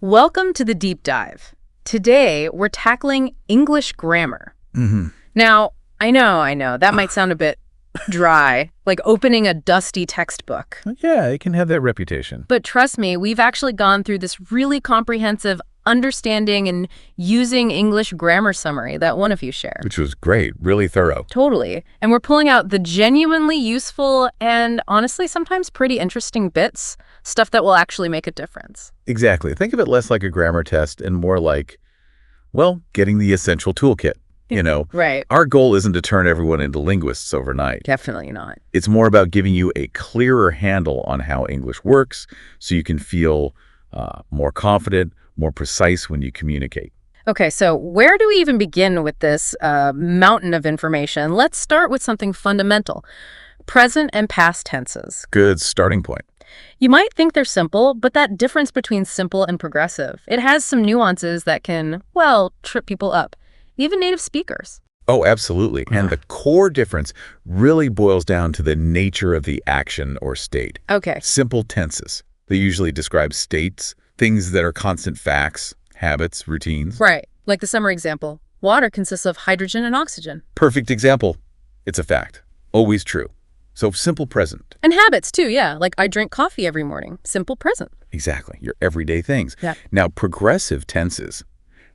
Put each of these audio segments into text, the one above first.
Welcome to the deep dive. Today, we're tackling English grammar. hmm Now, I know, that might sound a bit dry, like opening a dusty textbook. Yeah, it can have that reputation. But trust me, we've actually gone through this really comprehensive understanding and using English grammar summary that one of you shared. Which was great, really thorough. Totally. And we're pulling out the genuinely useful and honestly sometimes pretty interesting bits, stuff that will actually make a difference. Exactly. Think of it less like a grammar test and more like, well, getting the essential toolkit. Right. Our goal isn't to turn everyone into linguists overnight. Definitely not. It's more about giving you a clearer handle on how English works so you can feel more confident, more precise when you communicate. Okay, so where do we even begin with this mountain of information? Let's start with something fundamental. Present and past tenses. Good starting point. You might think they're simple, but that difference between simple and progressive, it has some nuances that can, well, trip people up, even native speakers. Oh, absolutely. And the core difference really boils down to the nature of the action or state. Okay. Simple tenses. They usually describe states, things that are constant facts, habits, routines. Right. Like the summary example. Water consists of hydrogen and oxygen. Perfect example. It's a fact. Always true. So simple present. And habits, too, yeah. Like I drink coffee every morning. Simple present. Exactly. Your everyday things. Yeah. Now, progressive tenses,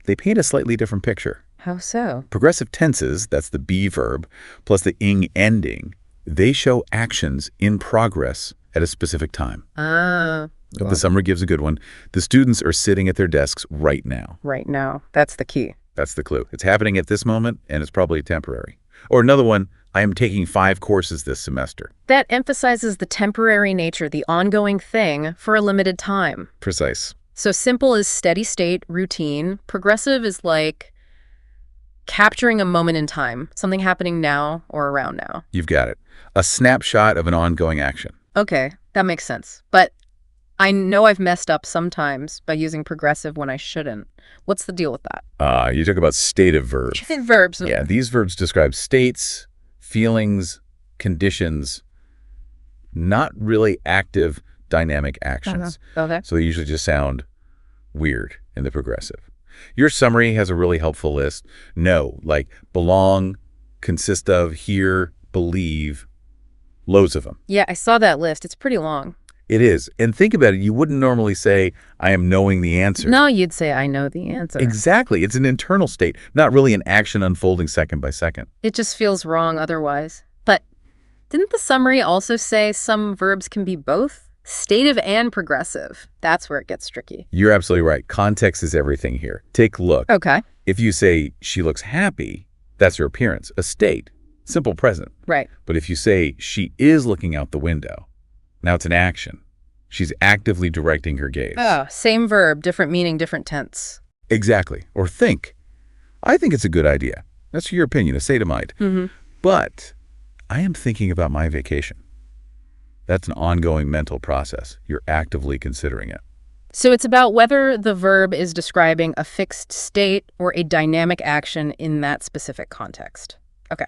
they paint a slightly different picture. How so? Progressive tenses, that's the be verb, plus the ing ending, they show actions in progress at a specific time. The summary gives a good one. The students are sitting at their desks right now. Right now. That's the key. That's the clue. It's happening at this moment, and it's probably temporary. Or another one, I am taking 5 courses this semester. That emphasizes the temporary nature, the ongoing thing, for a limited time. Precise. So simple is steady state, routine. Progressive is like capturing a moment in time, something happening now or around now. You've got it. A snapshot of an ongoing action. Okay, that makes sense. But I know I've messed up sometimes by using progressive when I shouldn't. What's the deal with that? You talk about stative verbs. Verbs. Yeah, these verbs describe states, feelings, conditions, not really active, dynamic actions. Okay. So they usually just sound weird in the progressive. Your summary has a really helpful list. Know, like belong, consist of, hear, believe, loads of them. Yeah, I saw that list. It's pretty long. It is. And think about it. You wouldn't normally say, I am knowing the answer. No, you'd say, I know the answer. Exactly. It's an internal state, not really an action unfolding second by second. It just feels wrong otherwise. But didn't the summary also say some verbs can be both? Stative and progressive. That's where it gets tricky. You're absolutely right. Context is everything here. Take a look. Okay. If you say, she looks happy, that's her appearance, a state, simple present. Right. But if you say, she is looking out the window, now it's an action. She's actively directing her gaze. Oh, same verb, different meaning, different tense. Exactly. Or think. I think it's a good idea. That's your opinion, a state of mind. But I am thinking about my vacation. That's an ongoing mental process. You're actively considering it. So it's about whether the verb is describing a fixed state or a dynamic action in that specific context. Okay.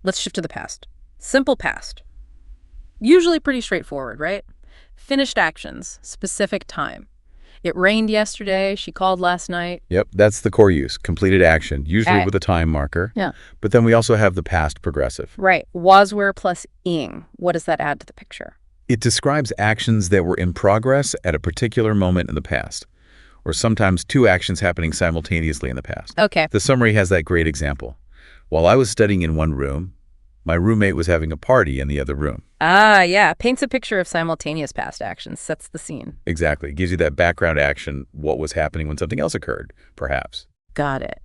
Let's shift to the past. Simple past. Usually pretty straightforward, right? Finished actions, specific time. It rained yesterday, she called last night. Yep, that's the core use. Completed action, usually with a time marker. Yeah. But then we also have the past progressive. Right. Was were plus ing. What does that add to the picture? It describes actions that were in progress at a particular moment in the past, or sometimes 2 actions happening simultaneously in the past. Okay. The summary has that great example. While I was studying in one room, my roommate was having a party in the other room. Ah, yeah. Paints a picture of simultaneous past actions, sets the scene. Exactly. It gives you that background action, what was happening when something else occurred, perhaps. Got it.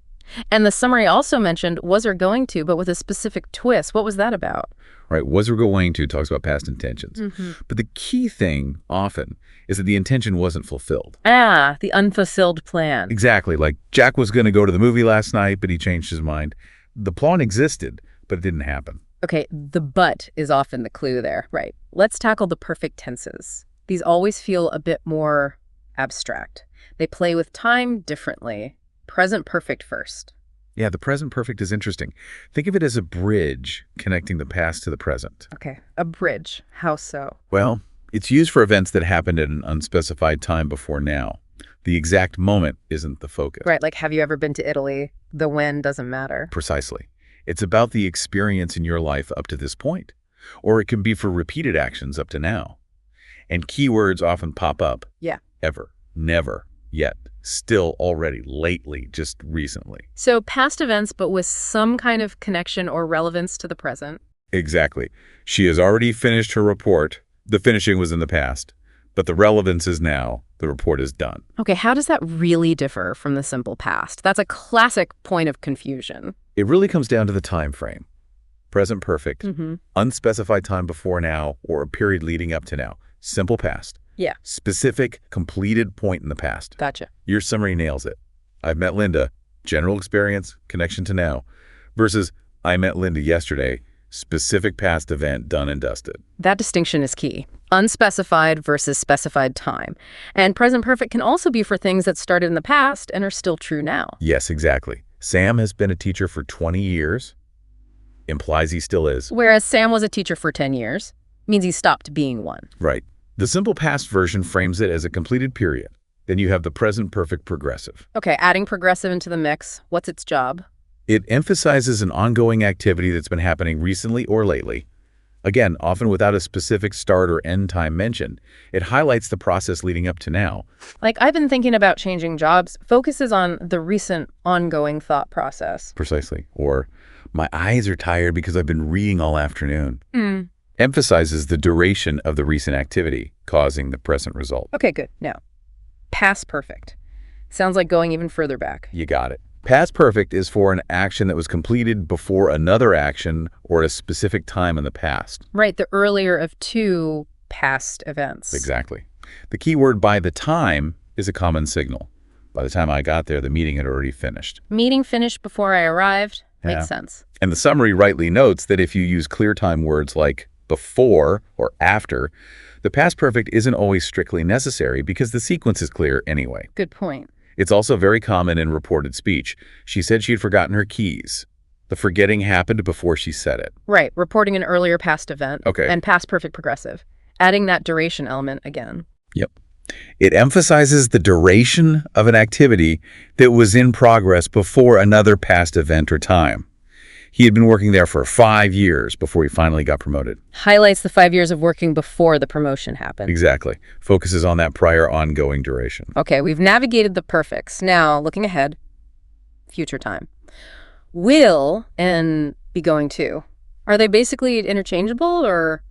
And the summary also mentioned was or going to, but with a specific twist. What was that about? Right. Was or going to talks about past intentions. But the key thing often is that the intention wasn't fulfilled. Ah, the unfulfilled plan. Exactly. Like Jack was going to go to the movie last night, but he changed his mind. The plan existed, but it didn't happen. Okay, the but is often the clue there. Right. Let's tackle the perfect tenses. These always feel a bit more abstract. They play with time differently. Present perfect first. Yeah, the present perfect is interesting. Think of it as a bridge connecting the past to the present. Okay, a bridge. How so? Well, it's used for events that happened at an unspecified time before now. The exact moment isn't the focus. Right, like have you ever been to Italy? The when doesn't matter. Precisely. It's about the experience in your life up to this point. Or it can be for repeated actions up to now. And keywords often pop up. Yeah. Ever, never, yet, still, already, lately, just recently. So past events, but with some kind of connection or relevance to the present. Exactly. She has already finished her report. The finishing was in the past, but the relevance is now. The report is done. Okay, how does that really differ from the simple past? That's a classic point of confusion. It really comes down to the time frame. Present perfect, Mm-hmm. unspecified time before now, or a period leading up to now. Simple past. Yeah. Specific, completed point in the past. Gotcha. Your summary nails it. I've met Linda, general experience, connection to now, versus I met Linda yesterday, specific past event, done and dusted. That distinction is key. Unspecified versus specified time. And present perfect can also be for things that started in the past and are still true now. Yes, exactly. Sam has been a teacher for 20 years. Implies he still is. Whereas Sam was a teacher for 10 years, means he stopped being one. Right. The simple past version frames it as a completed period. Then you have the present perfect progressive. Okay, adding progressive into the mix, what's its job? It emphasizes an ongoing activity that's been happening recently or lately. Again, often without a specific start or end time mentioned. It highlights the process leading up to now. Like, I've been thinking about changing jobs, focuses on the recent ongoing thought process. Precisely. Or, my eyes are tired because I've been reading all afternoon. Mm. Emphasizes the duration of the recent activity, causing the present result. Okay, good. Now, past perfect. Sounds like going even further back. You got it. Past perfect is for an action that was completed before another action or at a specific time in the past. Right, the earlier of two past events. Exactly. The key word by the time is a common signal. By the time I got there, the meeting had already finished. Meeting finished before I arrived. Yeah. Makes sense. And the summary rightly notes that if you use clear time words like before or after, the past perfect isn't always strictly necessary because the sequence is clear anyway. Good point. It's also very common in reported speech. She said she had forgotten her keys. The forgetting happened before she said it. Right, reporting an earlier past event. Okay. And past perfect progressive. Adding that duration element again. Yep. It emphasizes the duration of an activity that was in progress before another past event or time. He had been working there for 5 years before he finally got promoted. Highlights the 5 years of working before the promotion happened. Exactly. Focuses on that prior ongoing duration. Okay, we've navigated the perfects. Now, looking ahead, future time. Will and be going to. Are they basically interchangeable or?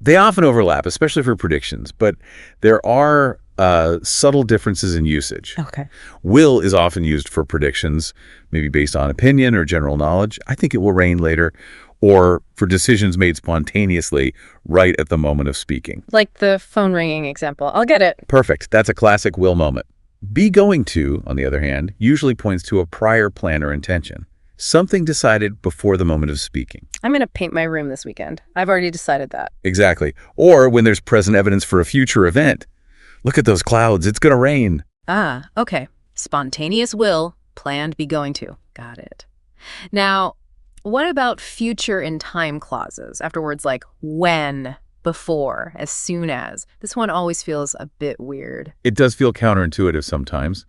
They often overlap, especially for predictions, but there are subtle differences in usage. Okay. Will is often used for predictions, maybe based on opinion or general knowledge. I think it will rain later. Or for decisions made spontaneously right at the moment of speaking. Like the phone ringing example. I'll get it. Perfect. That's a classic will moment. Be going to, on the other hand, usually points to a prior plan or intention. Something decided before the moment of speaking. I'm going to paint my room this weekend. I've already decided that. Exactly. Or when there's present evidence for a future event. Look at those clouds. It's going to rain. Ah, okay. Spontaneous will, planned be going to. Got it. Now, what about future in time clauses? After words like when, before, as soon as. This one always feels a bit weird. It does feel counterintuitive sometimes.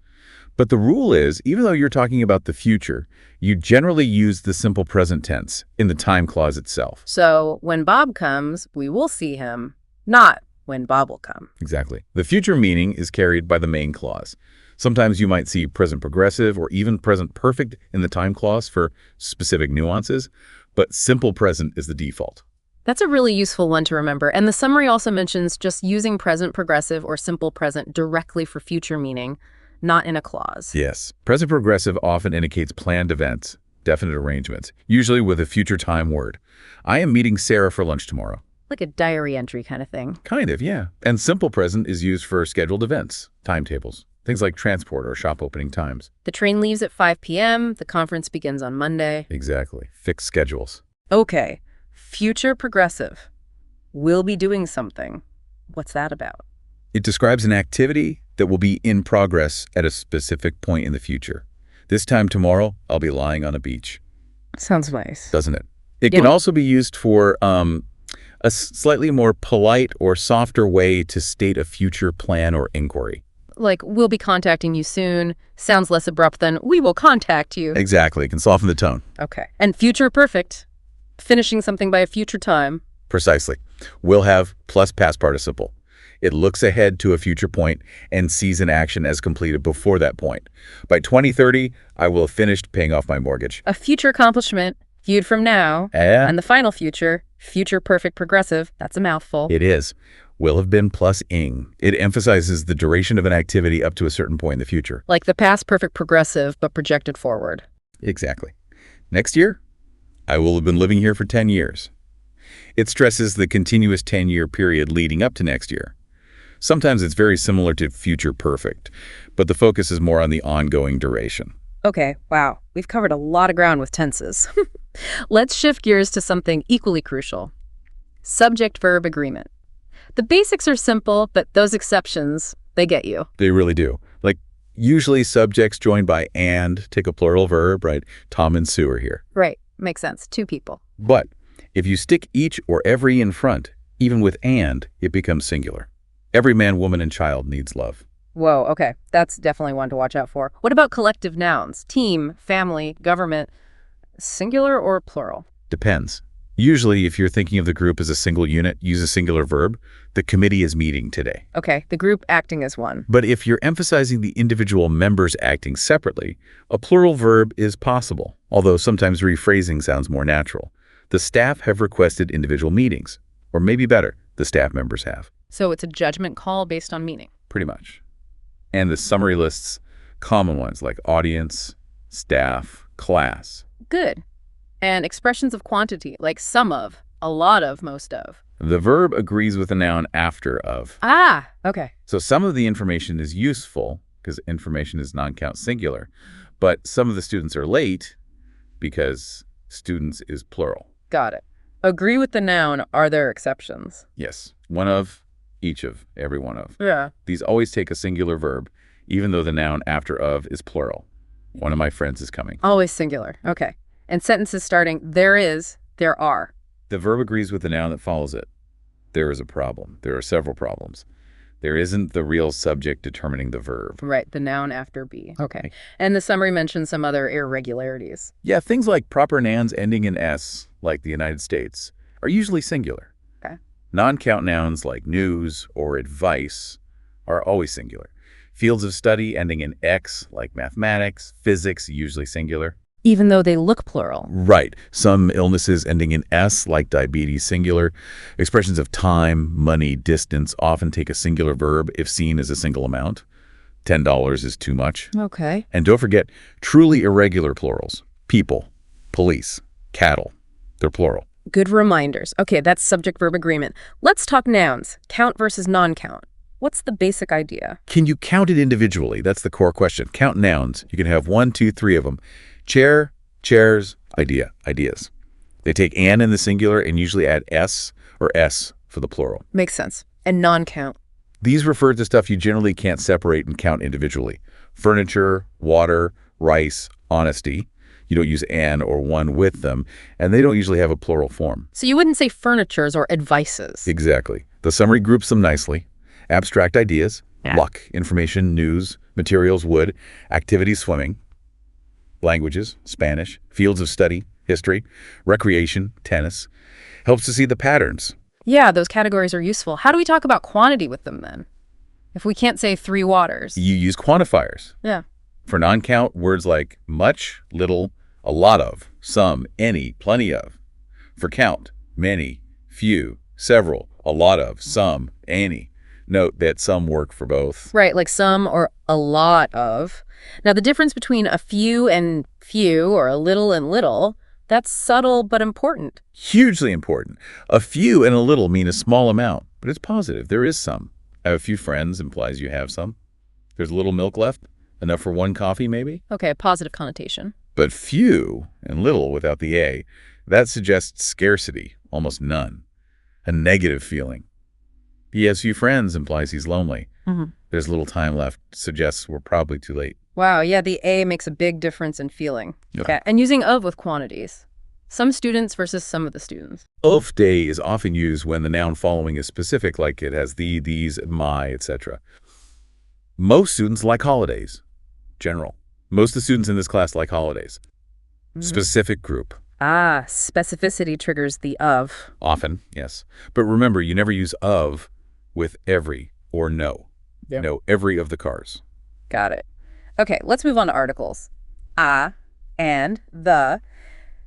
But the rule is, even though you're talking about the future, you generally use the simple present tense in the time clause itself. So when Bob comes, we will see him, not when Bob will come. Exactly. The future meaning is carried by the main clause. Sometimes you might see present progressive or even present perfect in the time clause for specific nuances, but simple present is the default. That's a really useful one to remember. And the summary also mentions just using present progressive or simple present directly for future meaning, not in a clause. Yes. Present progressive often indicates planned events, definite arrangements, usually with a future time word. I am meeting Sarah for lunch tomorrow. Like a diary entry kind of thing. Kind of, yeah. And simple present is used for scheduled events, timetables, things like transport or shop opening times. The train leaves at 5 p.m. The conference begins on Monday. Exactly. Fixed schedules. Okay. Future progressive. Will be doing something. What's that about? It describes an activity that will be in progress at a specific point in the future. This time tomorrow, I'll be lying on a beach. Sounds nice. Doesn't it? It can also be used for a slightly more polite or softer way to state a future plan or inquiry. Like, we'll be contacting you soon sounds less abrupt than we will contact you. Exactly. It can soften the tone. Okay. And future perfect. Finishing something by a future time. Precisely. Will have plus past participle. It looks ahead to a future point and sees an action as completed before that point. By 2030, I will have finished paying off my mortgage. A future accomplishment viewed from now. Yeah. And the final future, future perfect progressive. That's a mouthful. It is. Will have been plus ing. It emphasizes the duration of an activity up to a certain point in the future. Like the past perfect progressive, but projected forward. Exactly. Next year, I will have been living here for 10 years. It stresses the continuous 10-year period leading up to next year. Sometimes it's very similar to future perfect, but the focus is more on the ongoing duration. Okay, wow. We've covered a lot of ground with tenses. Let's shift gears to something equally crucial. Subject-verb agreement. The basics are simple, but those exceptions, they get you. They really do. Like, usually subjects joined by and take a plural verb, right? Tom and Sue are here. Right, makes sense. Two people. But if you stick each or every in front, even with and, it becomes singular. Every man, woman, and child needs love. Whoa, okay. That's definitely one to watch out for. What about collective nouns? Team, family, government. Singular or plural? Depends. Usually, if you're thinking of the group as a single unit, use a singular verb. The committee is meeting today. Okay, the group acting as one. But if you're emphasizing the individual members acting separately, a plural verb is possible, although sometimes rephrasing sounds more natural. The staff have requested individual meetings. Or maybe better, the staff members have. So it's a judgment call based on meaning. Pretty much. And the summary lists common ones like audience, staff, class. Good. And expressions of quantity, like some of, a lot of, most of. The verb agrees with the noun after of. Ah, okay. So some of the information is useful because information is non-count singular, but some of the students are late because students is plural. Got it. Agree with the noun. Are there exceptions? Yes. One of, each of, every one of. Yeah. These always take a singular verb, even though the noun after of is plural. One of my friends is coming. Always singular. Okay. And sentences starting, there is, there are. The verb agrees with the noun that follows it. There is a problem. There are several problems. There isn't the real subject determining the verb. Right, the noun after be. Okay. And the summary mentions some other irregularities. Yeah, things like proper nouns ending in S, like the United States, are usually singular. Okay. Non-count nouns like news or advice are always singular. Fields of study ending in X, like mathematics, physics, usually singular. Even though they look plural. Right. Some illnesses ending in S, like diabetes, singular. Expressions of time, money, distance often take a singular verb if seen as a single amount. $10 is too much. Okay. And don't forget truly irregular plurals. People, police, cattle. They're plural. Good reminders. Okay, that's subject-verb agreement. Let's talk nouns. Count versus non-count. What's the basic idea? Can you count it individually? That's the core question. Count nouns. You can have 1, 2, 3 of them. Chair, chairs, idea, ideas. They take an in the singular and usually add s or s for the plural. Makes sense. And non-count. These refer to stuff you generally can't separate and count individually. Furniture, water, rice, honesty. You don't use an or one with them, and they don't usually have a plural form. So you wouldn't say furnitures or advices. Exactly. The summary groups them nicely. Abstract ideas, luck, information, news, materials, wood, activities, swimming, languages, Spanish, fields of study, history, recreation, tennis. Helps to see the patterns. Yeah, those categories are useful. How do we talk about quantity with them then? If we can't say 3 waters. You use quantifiers. Yeah. For non-count, words like much, little, a lot of, some, any, plenty of. For count, many, few, several, a lot of, some, any. Note that some work for both. Right, like some or a lot of. Now, the difference between a few and few or a little and little, that's subtle but important. Hugely important. A few and a little mean a small amount, but it's positive. There is some. I have a few friends implies you have some. There's a little milk left, enough for 1 coffee maybe. Okay, positive connotation. But few and little without the A, that suggests scarcity, almost none. A negative feeling. He has few friends implies he's lonely. There's little time left, suggests we're probably too late. Wow, yeah, the A makes a big difference in feeling. Yeah. Okay, and using of with quantities. Some students versus some of the students. Of day is often used when the noun following is specific, like it has the, these, my, etc. Most students like holidays. General. Most of the students in this class like holidays. Specific group. Ah, specificity triggers the of. Often, yes. But remember, you never use of with every or no. Yeah. No, every of the cars. Got it. Okay, let's move on to articles. A and the.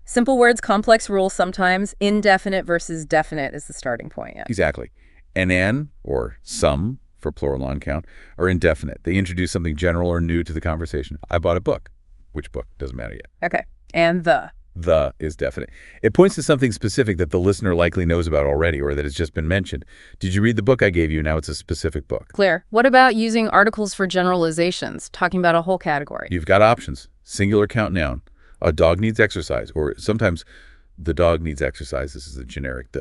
Simple words, complex rules sometimes. Indefinite versus definite is the starting point. Yeah. Exactly. An, or some, for plural non-count, are indefinite. They introduce something general or new to the conversation. I bought a book. Which book? Doesn't matter yet. Okay. And the. The is definite. It points to something specific that the listener likely knows about already or that has just been mentioned. Did you read the book I gave you? Now it's a specific book. Clear. What about using articles for generalizations, talking about a whole category? You've got options. Singular count noun. A dog needs exercise. Or sometimes the dog needs exercise. This is a generic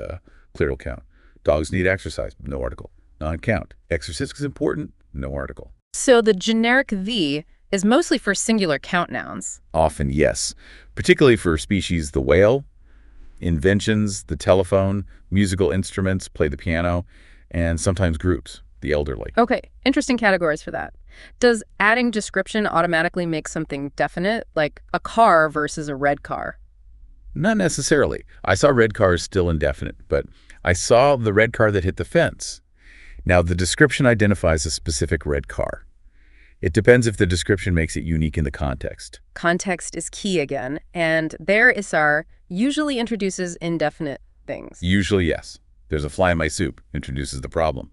plural count. Dogs need exercise. No article. Non-count. Exercise is important. No article. So the generic the is mostly for singular count nouns. Often, yes. Particularly for species the whale, inventions, the telephone, musical instruments, play the piano, and sometimes groups, the elderly. Okay, interesting categories for that. Does adding description automatically make something definite, like a car versus a red car? Not necessarily. I saw red cars still indefinite, but I saw the red car that hit the fence. Now, the description identifies a specific red car. It depends if the description makes it unique in the context. Context is key again, and there Isar usually introduces indefinite things. Usually, yes. There's a fly in my soup, introduces the problem.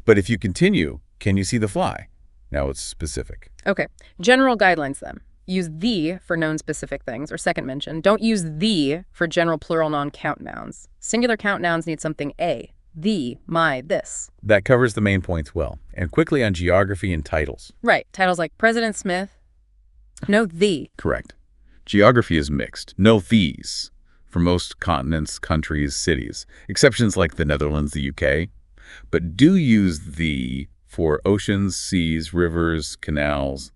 But if you continue, can you see the fly? Now it's specific. Okay, general guidelines then. Use the for known specific things, or second mention. Don't use the for general plural non-count nouns. Singular count nouns need something a. The, my, this. That covers the main points well. And quickly on geography and titles. Right. Titles like President Smith. No the. Correct. Geography is mixed. No these for most continents, countries, cities. Exceptions like the Netherlands, the UK. But do use the for oceans, seas, rivers, canals,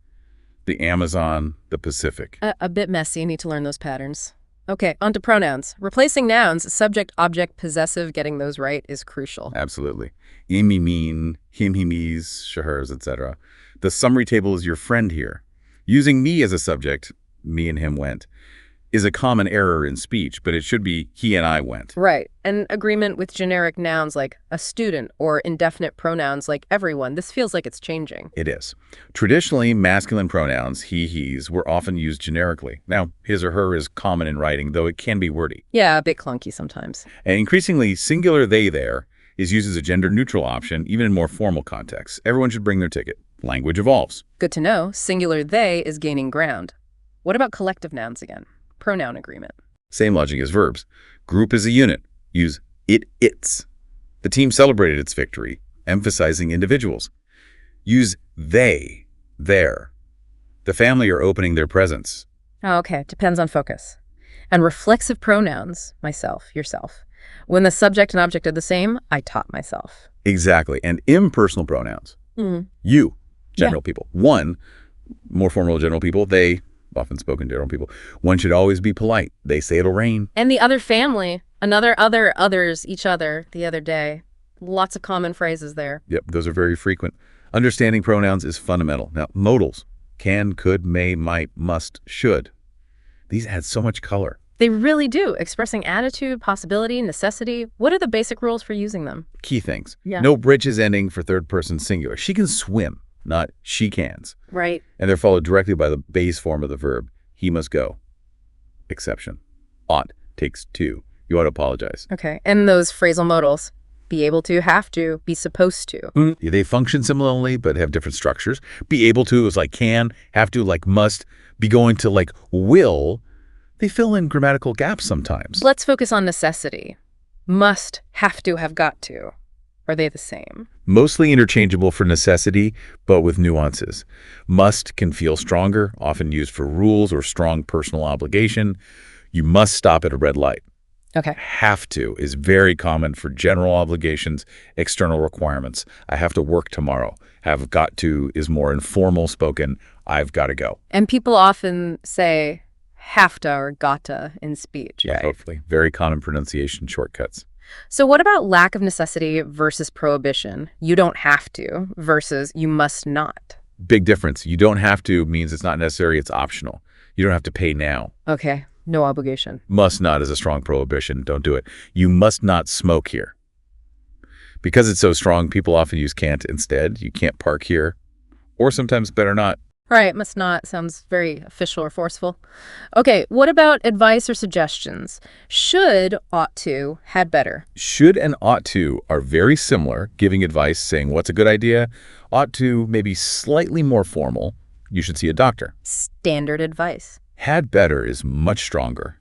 the Amazon, the Pacific. A bit messy. Need to learn those patterns. Okay, on to pronouns. Replacing nouns, subject, object, possessive, getting those right is crucial. Absolutely. Him, he, mean, him, he, me's, she, hers, etc. The summary table is your friend here. Using me as a subject, me and him went, is a common error in speech, but it should be he and I went. Right. And agreement with generic nouns like a student or indefinite pronouns like everyone. This feels like it's changing. It is. Traditionally, masculine pronouns, he, he's, were often used generically. Now, his or her is common in writing, though it can be wordy. Yeah, a bit clunky sometimes. And increasingly, singular they, there is used as a gender-neutral option, even in more formal contexts. Everyone should bring their ticket. Language evolves. Good to know. Singular they is gaining ground. What about collective nouns again? Pronoun agreement. Same logic as verbs. Group is a unit. Use it, its. The team celebrated its victory, emphasizing individuals. Use they, their. The family are opening their presents. Oh, okay. Depends on focus. And reflexive pronouns, myself, yourself. When the subject and object are the same, I taught myself. Exactly. And impersonal pronouns. You, general people. One, more formal general people. They, often spoken general people. One should always be polite. They say it'll rain. And the other family. Another, other, others, each other, the other day. Lots of common phrases there. Yep, those are very frequent. Understanding pronouns is fundamental. Now, modals. Can, could, may, might, must, should. These add so much color. They really do. Expressing attitude, possibility, necessity. What are the basic rules for using them? Key things. Yeah. No bridges ending for third person singular. She can swim, not she cans. Right. And they're followed directly by the base form of the verb. He must go. Exception. Ought takes two. You ought to apologize. Okay. And those phrasal modals. Be able to, have to, be supposed to. They function similarly, but have different structures. Be able to is like can, have to like must, be going to like will. They fill in grammatical gaps sometimes. Let's focus on necessity. Must, have to, have got to. Are they the same? Mostly interchangeable for necessity, but with nuances. Must can feel stronger, often used for rules or strong personal obligation. You must stop at a red light. Okay. Have to is very common for general obligations, external requirements. I have to work tomorrow. Have got to is more informal spoken. I've got to go. And people often say have to or gotta in speech. Yeah, right? hopefully. Very common pronunciation shortcuts. So what about lack of necessity versus prohibition? You don't have to versus you must not. Big difference. You don't have to means it's not necessary, it's optional. You don't have to pay now. Okay, no obligation. Must not is a strong prohibition. Don't do it. You must not smoke here. Because it's so strong, people often use can't instead. You can't park here. Or sometimes better not. Right, must not sounds very official or forceful. Okay, what about advice or suggestions? Should, ought to, had better. Should and ought to are very similar, giving advice, saying what's a good idea. Ought to, maybe slightly more formal. You should see a doctor. Standard advice. Had better is much stronger.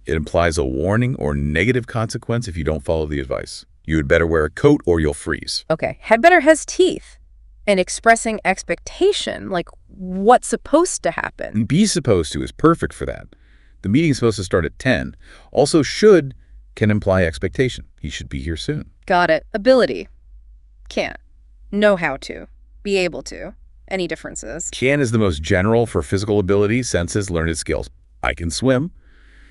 It implies a warning or negative consequence if you don't follow the advice. You had better wear a coat or you'll freeze. Okay, had better has teeth. And expressing expectation, like what's supposed to happen. And be supposed to is perfect for that. The meeting's supposed to start at 10. Also, should can imply expectation. He should be here soon. Got it. Ability. Can't. Know how to. Be able to. Any differences? Can is the most general for physical ability, senses, learned skills. I can swim.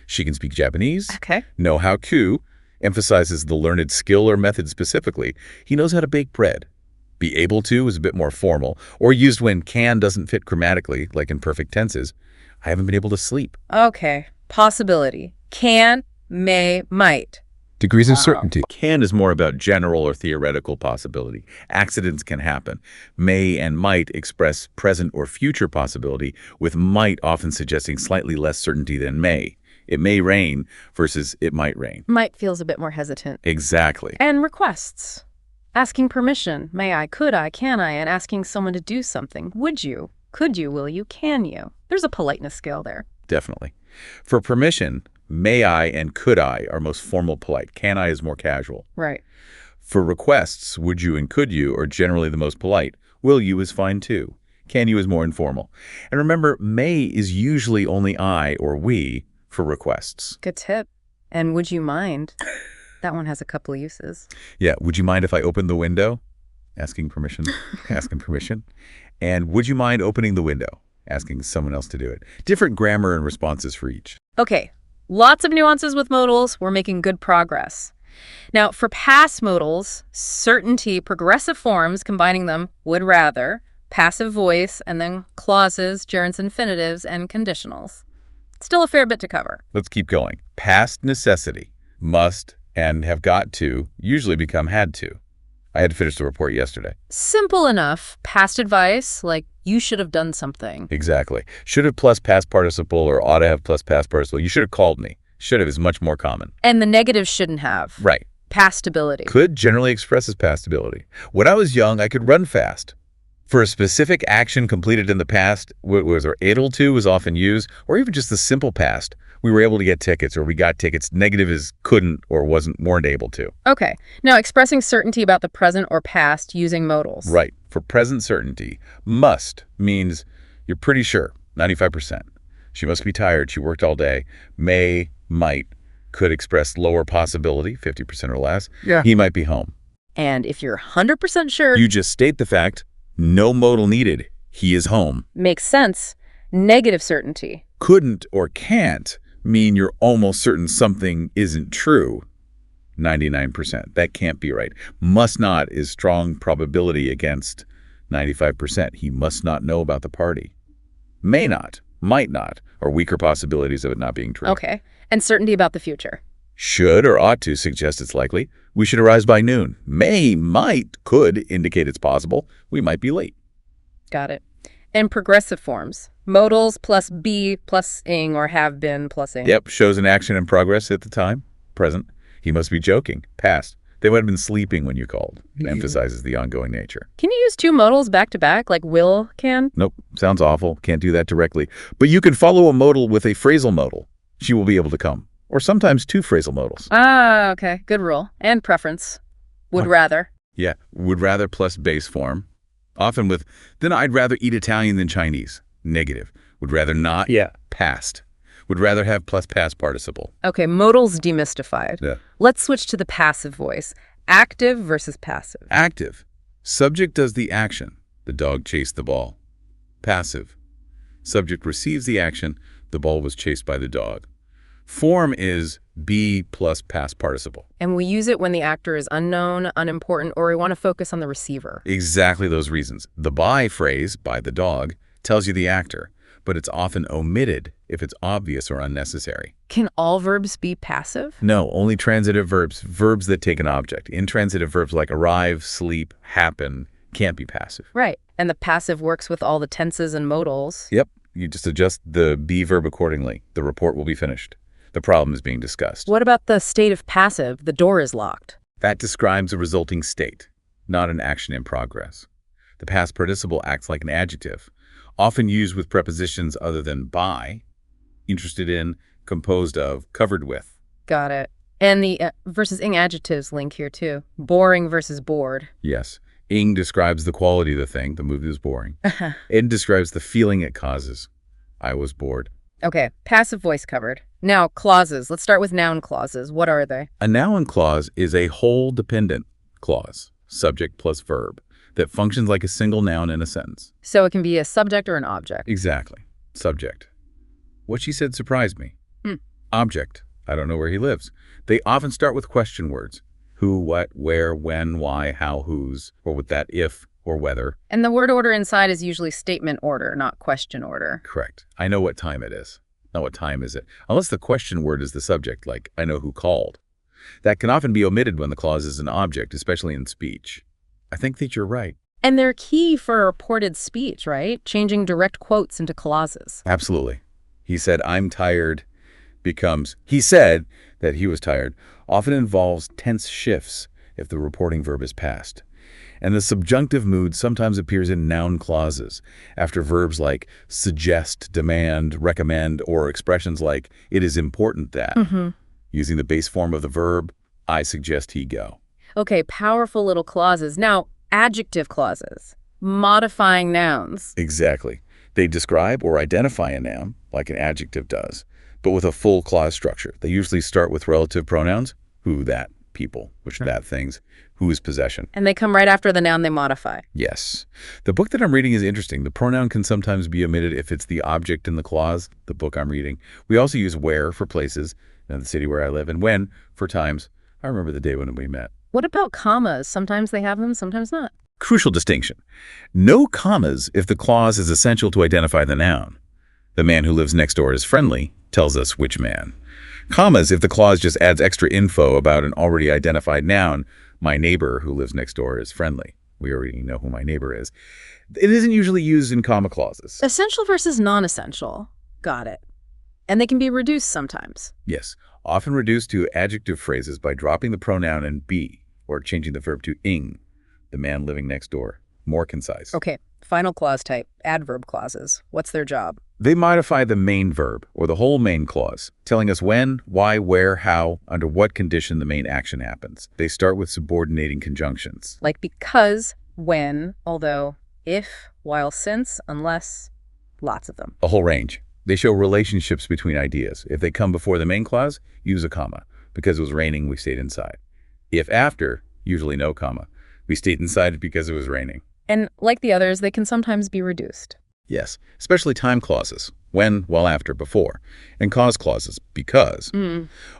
She can speak Japanese. Okay. Know how to emphasizes the learned skill or method specifically. He knows how to bake bread. Be able to is a bit more formal, or used when can doesn't fit grammatically, like in perfect tenses. I haven't been able to sleep. Okay. Possibility. Can, may, might. Degrees of certainty. Can is more about general or theoretical possibility. Accidents can happen. May and might express present or future possibility, with might often suggesting slightly less certainty than may. It may rain versus it might rain. Might feels a bit more hesitant. Exactly. And requests. Asking permission. May I, could I, can I, and asking someone to do something. Would you? Could you? Will you? Can you? There's a politeness scale there. Definitely. For permission, may I and could I are most formal polite. Can I is more casual. Right. For requests, would you and could you are generally the most polite. Will you is fine too. Can you is more informal. And remember, may is usually only I or we for requests. Good tip. And would you mind? That one has a couple of uses. Yeah, would you mind if I opened the window? Asking permission. Asking permission. And would you mind opening the window? Asking someone else to do it. Different grammar and responses for each. Okay, lots of nuances with modals. We're making good progress. Now, for past modals, certainty, progressive forms, combining them, would rather, passive voice, and then clauses, gerunds, infinitives, and conditionals. Still a fair bit to cover. Let's keep going. Past necessity, must, and have got to usually become had to. I had to finish the report yesterday. Simple enough. Past advice, like you should have done something. Exactly. Should have plus past participle or ought to have plus past participle. You should have called me. Should have is much more common. And the negative shouldn't have. Right. Past ability. Could generally expresses past ability. When I was young, I could run fast. For a specific action completed in the past, whether able to was often used, or even just the simple past, we were able to get tickets, or we got tickets. Negative is couldn't or weren't able to. Okay. Now, expressing certainty about the present or past using modals. Right. For present certainty, must means you're pretty sure, 95%. She must be tired. She worked all day. May, might, could express lower possibility, 50% or less. Yeah. He might be home. And if you're 100% sure, You just state the fact. No modal needed. He is home. makes sense. Negative certainty. Couldn't or can't mean you're almost certain something isn't true. 99%. That can't be right. Must not is strong probability against 95%. He must not know about the party. May not, might not, are weaker possibilities of it not being true. Okay. And certainty about the future. Should or ought to suggest it's likely. We should arise by noon. May, might, could indicate it's possible. We might be late. Got it. And progressive forms. Modals plus be plus ing or have been plus ing. Yep, shows an action in progress at the time. Present. He must be joking. Past. They might have been sleeping when you called. It emphasizes the ongoing nature. Can you use two modals back to back like will can? Nope, sounds awful. Can't do that directly. But you can follow a modal with a phrasal modal. She will be able to come. Or sometimes two phrasal modals. Ah, okay. Good rule. And preference. Would rather. Yeah, would rather plus base form. Often with, then I'd rather eat Italian than Chinese. Negative. Would rather not. Yeah. Past. Would rather have plus past participle. Okay, modals demystified. Yeah. Let's switch to the passive voice. Active versus passive. Active. Subject does the action. The dog chased the ball. Passive. Subject receives the action. The ball was chased by the dog. Form is be plus past participle. And we use it when the actor is unknown, unimportant, or we want to focus on the receiver. Exactly those reasons. The by phrase, by the dog, tells you the actor, but it's often omitted if it's obvious or unnecessary. Can all verbs be passive? No, only transitive verbs, verbs that take an object. Intransitive verbs like arrive, sleep, happen, can't be passive. Right. And the passive works with all the tenses and modals. Yep, you just adjust the be verb accordingly. The report will be finished. The problem is being discussed. What about the state of passive? The door is locked. That describes a resulting state, not an action in progress. The past participle acts like an adjective, often used with prepositions other than by, interested in, composed of, covered with. Got it. And the versus ing adjectives link here too. Boring versus bored. Yes. Ing describes the quality of the thing. The movie is boring. It describes the feeling it causes. I was bored. Okay, passive voice covered. Now, clauses. Let's start with noun clauses. What are they? A noun clause is a whole dependent clause, subject plus verb, that functions like a single noun in a sentence. So it can be a subject or an object. Exactly. Subject. What she said surprised me. Object. I don't know where he lives. They often start with question words. Who, what, where, when, why, how, whose, or with that if or whether. And the word order inside is usually statement order, not question order. Correct. I know what time it is. Not what time is it. Unless the question word is the subject, like I know who called. That can often be omitted when the clause is an object, especially in speech. I think that you're right. And they're key for reported speech, right? Changing direct quotes into clauses. Absolutely. He said, I'm tired, becomes, he said that he was tired, often involves tense shifts if the reporting verb is past. And the subjunctive mood sometimes appears in noun clauses after verbs like suggest, demand, recommend, or expressions like it is important that. Using the base form of the verb, I suggest he go. Okay, powerful little clauses. Now, adjective clauses. Modifying nouns. Exactly. They describe or identify a noun, like an adjective does, but with a full clause structure. They usually start with relative pronouns, who, that, people, which, that, things, whose, possession. And they come right after the noun they modify. Yes. The book that I'm reading is interesting. The pronoun can sometimes be omitted if it's the object in the clause, the book I'm reading. We also use where for places, the city where I live, and when for times. I remember the day when we met. What about commas? Sometimes they have them, sometimes not. Crucial distinction. No commas if the clause is essential to identify the noun. The man who lives next door is friendly tells us which man. Commas if the clause just adds extra info about an already identified noun. My neighbor who lives next door is friendly. We already know who my neighbor is. It isn't usually used in comma clauses. Essential versus non-essential. Got it. And they can be reduced sometimes. Yes, often reduced to adjective phrases by dropping the pronoun in be or changing the verb to ing, the man living next door. More concise. Okay, final clause type, adverb clauses. What's their job? They modify the main verb or the whole main clause, telling us when, why, where, how, under what condition the main action happens. They start with subordinating conjunctions. Like because, when, although, if, while, since, unless, lots of them. A whole range. They show relationships between ideas. If they come before the main clause, use a comma. Because it was raining, we stayed inside. If after, usually no comma. We stayed inside because it was raining. And like the others, they can sometimes be reduced. Yes, especially time clauses, when, while, after, before, and cause clauses, because.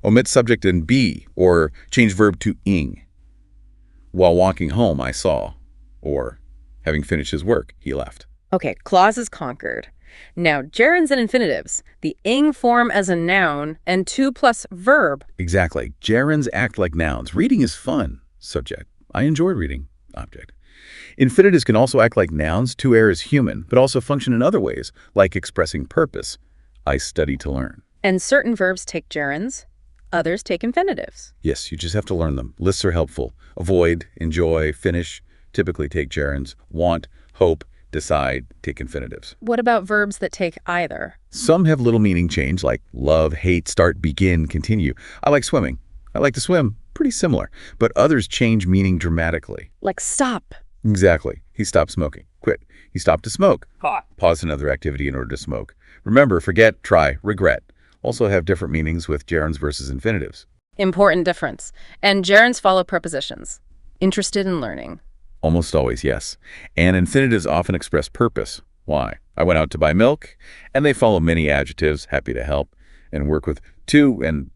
Omit subject in be, or change verb to ing. While walking home, I saw, or having finished his work, he left. Okay, clauses conquered. Now, gerunds and infinitives, the ing form as a noun, and to plus verb. Exactly. Gerunds act like nouns. Reading is fun. Subject. I enjoyed reading. Object. Infinitives can also act like nouns. To err is human, but also function in other ways, like expressing purpose. I study to learn. And certain verbs take gerunds, others take infinitives. Yes, you just have to learn them. Lists are helpful. Avoid, enjoy, finish, typically take gerunds. Want, hope, decide, take infinitives. What about verbs that take either? Some have little meaning change, like love, hate, start, begin, continue. I like swimming. I like to swim. Pretty similar. But others change meaning dramatically. Like stop. Exactly. He stopped smoking. Quit. He stopped to smoke. Hot. Pause another activity in order to smoke. Remember, forget, try, regret. Also have different meanings with gerunds versus infinitives. Important difference. And gerunds follow prepositions. Interested in learning. Almost always, yes. And infinitives often express purpose. Why? I went out to buy milk, and they follow many adjectives, happy to help, and work with 2, and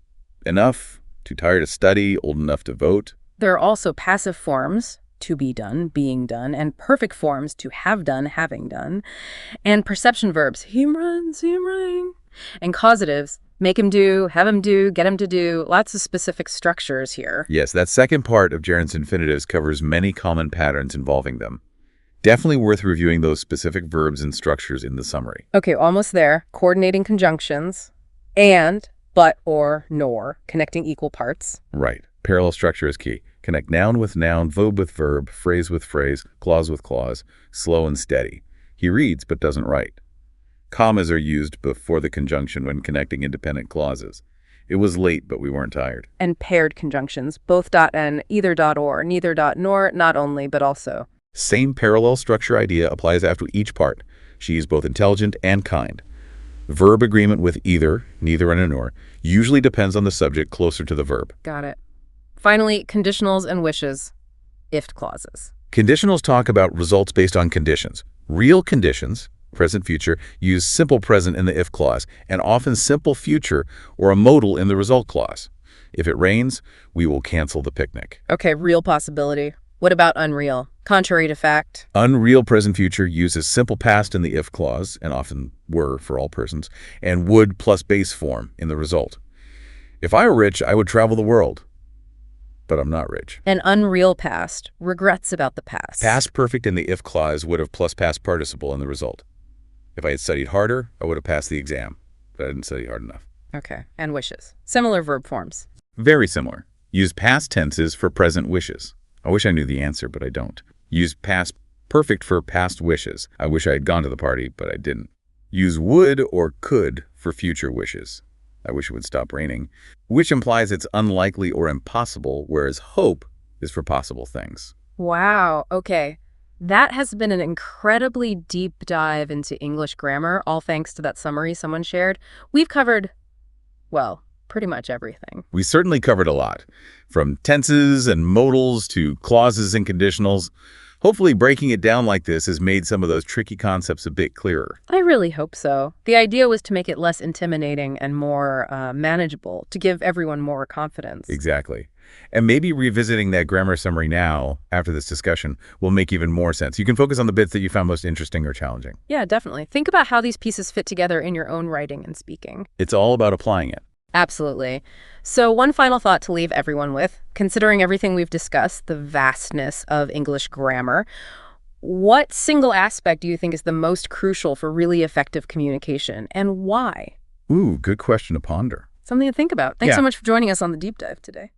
enough, too tired to study, old enough to vote. There are also passive forms, to be done, being done, and perfect forms, to have done, having done, and perception verbs, he runs, he rang, and causatives, make him do, have him do, get him to do, lots of specific structures here. Yes, that second part of gerund's infinitives covers many common patterns involving them. Definitely worth reviewing those specific verbs and structures in the summary. Okay, almost there. Coordinating conjunctions, and, but, or, nor, connecting equal parts. Right. Parallel structure is key. Connect noun with noun, verb with verb, phrase with phrase, clause with clause, slow and steady. He reads but doesn't write. Commas are used before the conjunction when connecting independent clauses. It was late, but we weren't tired. And paired conjunctions, both dot and, either dot or, neither dot nor, not only, but also. Same parallel structure idea applies after each part. She is both intelligent and kind. Verb agreement with either, neither, and a nor usually depends on the subject closer to the verb. Got it. Finally, conditionals and wishes, if clauses. Conditionals talk about results based on conditions. Real conditions, present future, use simple present in the if clause, and often simple future or a modal in the result clause. If it rains, we will cancel the picnic. Okay, real possibility. What about unreal? Contrary to fact. Unreal present future uses simple past in the if clause, and often were for all persons, and would plus base form in the result. If I were rich, I would travel the world. But I'm not rich. An unreal past, regrets about the past. Past perfect in the if clause would have plus past participle in the result. If I had studied harder, I would have passed the exam, but I didn't study hard enough. Okay, and wishes. Similar verb forms. Very similar. Use past tenses for present wishes. I wish I knew the answer, but I don't. Use past perfect for past wishes. I wish I had gone to the party, but I didn't. Use would or could for future wishes. I wish it would stop raining, which implies it's unlikely or impossible, whereas hope is for possible things. Wow, okay. That has been an incredibly deep dive into English grammar, all thanks to that summary someone shared. We've covered, well, pretty much everything. We certainly covered a lot, from tenses and modals to clauses and conditionals. Hopefully breaking it down like this has made some of those tricky concepts a bit clearer. I really hope so. The idea was to make it less intimidating and more manageable, to give everyone more confidence. Exactly. And maybe revisiting that grammar summary now, after this discussion, will make even more sense. You can focus on the bits that you found most interesting or challenging. Yeah, definitely. Think about how these pieces fit together in your own writing and speaking. It's all about applying it. Absolutely. So one final thought to leave everyone with, considering everything we've discussed, the vastness of English grammar, what single aspect do you think is the most crucial for really effective communication, and why? Ooh, good question to ponder. Something to think about. Thanks Yeah. so much for joining us on the deep dive today.